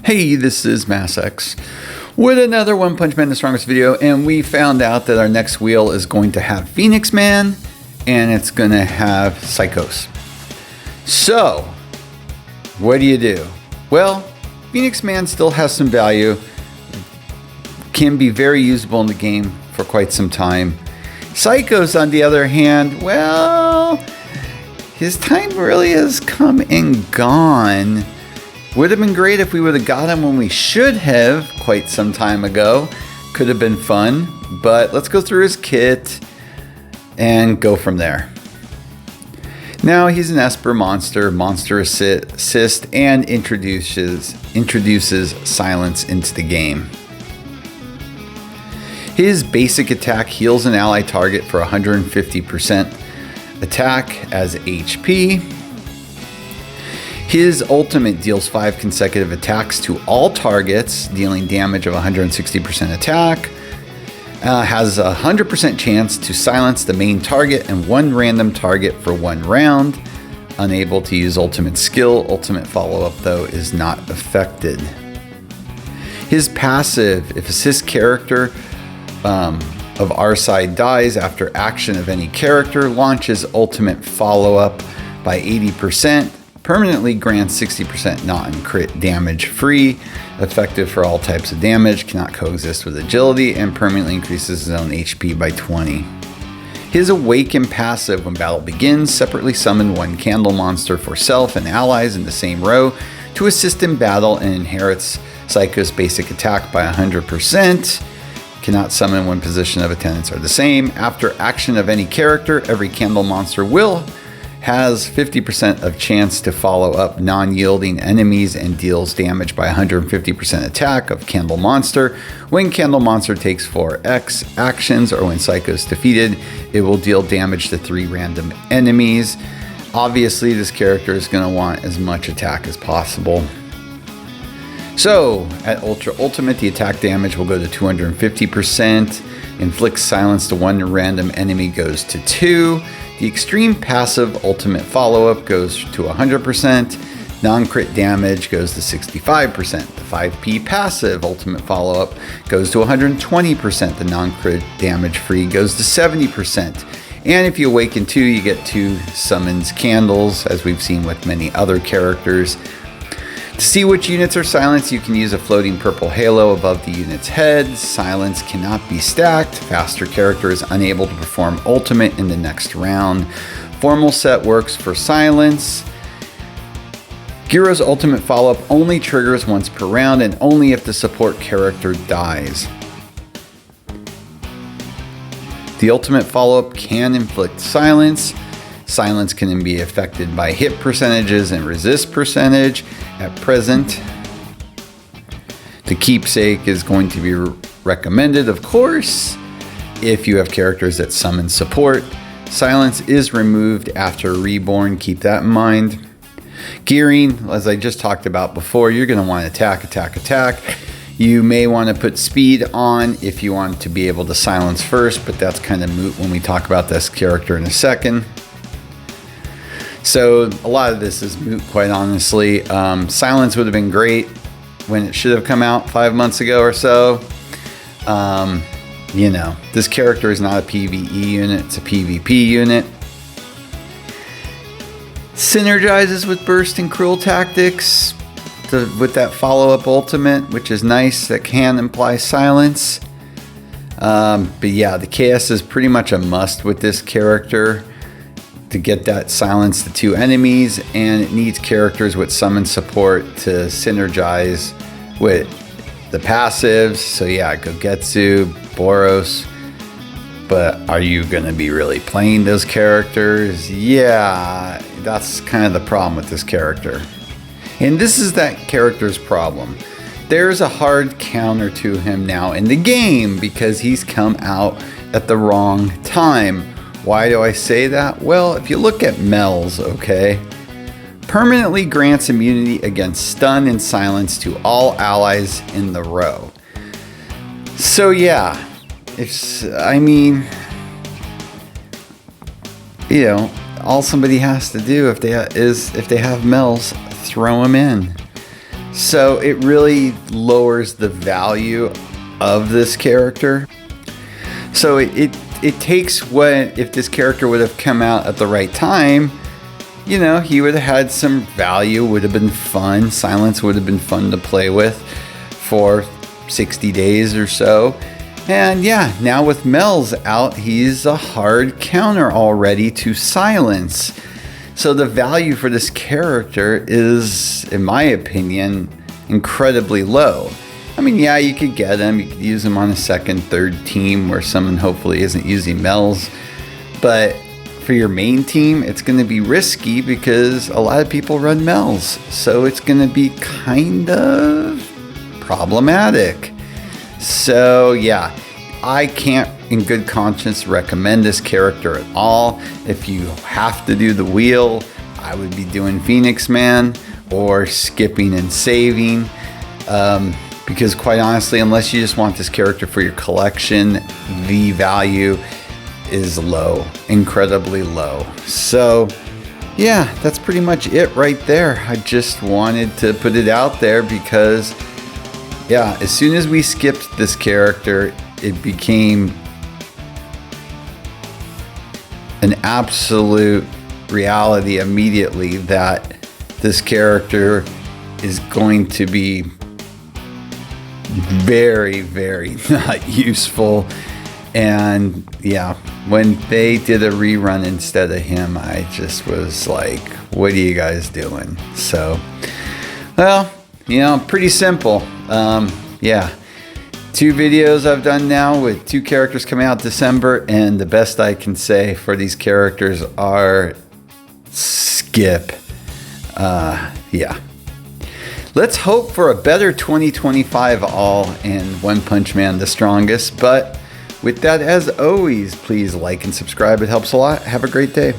Hey, this is MassX with another One Punch Man the Strongest video, and we found out that our next wheel is going to have Phoenix Man and it's going to have Psykos. So, what do you do? Well, Phoenix Man still has some value, can be very usable in the game for quite some time. Psykos, on the other hand, well, his time really has come and gone. Would have been great if we would have got him when we should have quite some time ago. Could have been fun, but let's go through his kit and go from there. Now he's an Esper monster, monster assist, and introduces silence into the game. His basic attack heals an ally target for 150% attack as HP. His ultimate deals 5 consecutive attacks to all targets, dealing damage of 160% attack. Has a 100% chance to silence the main target and one random target for 1 round. Unable to use ultimate skill. Ultimate follow-up, though, is not affected. His passive, if assist character of our side dies after action of any character, launches ultimate follow-up by 80%. Permanently grants 60% non-crit damage free, effective for all types of damage, cannot coexist with agility, and permanently increases his own HP by 20. His awaken passive, when battle begins, separately summon 1 candle monster for self and allies in the same row to assist in battle, and inherits Psykos' basic attack by 100%. Cannot summon when position of attendants are the same. After action of any character, every candle monster has 50% of chance to follow up non-yielding enemies and deals damage by 150% attack of Candle Monster. When Candle Monster takes 4x actions, or when Psykos defeated, it will deal damage to 3 random enemies. Obviously, this character is going to want as much attack as possible. So, at Ultra Ultimate, the attack damage will go to 250%. Inflicts silence to 1 random enemy goes to 2. The extreme passive ultimate follow-up goes to 100%. Non-crit damage goes to 65%. The 5p passive ultimate follow-up goes to 120%. The non-crit damage free goes to 70%. And if you awaken 2, you get 2 summons candles, as we've seen with many other characters. To see which units are silenced, you can use a floating purple halo above the unit's head. Silence cannot be stacked. Faster character is unable to perform ultimate in the next round. Formal set works for silence. Gyro's ultimate follow-up only triggers once per round and only if the support character dies. The ultimate follow-up can inflict silence. Silence can be affected by hit percentages and resist percentage. At present, the keepsake is going to be recommended, of course, if you have characters that summon support. Silence is removed after reborn, keep that in mind. Gearing, as I just talked about before, you're going to want attack, attack, attack. You may want to put speed on if you want to be able to silence first, but that's kind of moot when we talk about this character in a second. So a lot of this is moot, quite honestly. Silence would have been great when it should have come out 5 months ago or so. You know, this character is not a PvE unit, it's a PvP unit. Synergizes with Burst and Cruel Tactics with that follow-up ultimate, which is nice. That can imply silence. But yeah, the KS is pretty much a must with this character to get that silence to 2 enemies, and it needs characters with summon support to synergize with the passives. So yeah, Gogetsu, Boros. But are you going to be really playing those characters? Yeah, that's kind of the problem with this character. And this is that character's problem. There's a hard counter to him now in the game because he's come out at the wrong time. Why do I say that? Well, if you look at Mel's, okay, permanently grants immunity against stun and silence to all allies in the row. So yeah, all somebody has to do if they have Mel's, throw him in. So it really lowers the value of this character. So it takes what, if this character would have come out at the right time, you know, he would have had some value, would have been fun. Silence would have been fun to play with for 60 days or so. And yeah, now with Mel's out, he's a hard counter already to Silence. So the value for this character is, in my opinion, incredibly low. I mean, yeah, you could get him, you could use him on a second, third team where someone hopefully isn't using Mel's. But for your main team, it's going to be risky because a lot of people run Mel's. So it's going to be kind of problematic. So yeah, I can't in good conscience recommend this character at all. If you have to do the wheel, I would be doing Phoenix Man or skipping and saving. Because quite honestly, unless you just want this character for your collection, the value is low, incredibly low. So yeah, that's pretty much it right there. I just wanted to put it out there because yeah, as soon as we skipped this character, it became an absolute reality immediately that this character is going to be very, very not useful. And yeah, when they did a rerun instead of him, I just was like, what are you guys doing? So, well, you know, pretty simple. Yeah, 2 videos I've done now with 2 characters coming out December, and the best I can say for these characters are skip. Yeah. Let's hope for a better 2025 all and One Punch Man the strongest. But with that, as always, please like and subscribe. It helps a lot. Have a great day.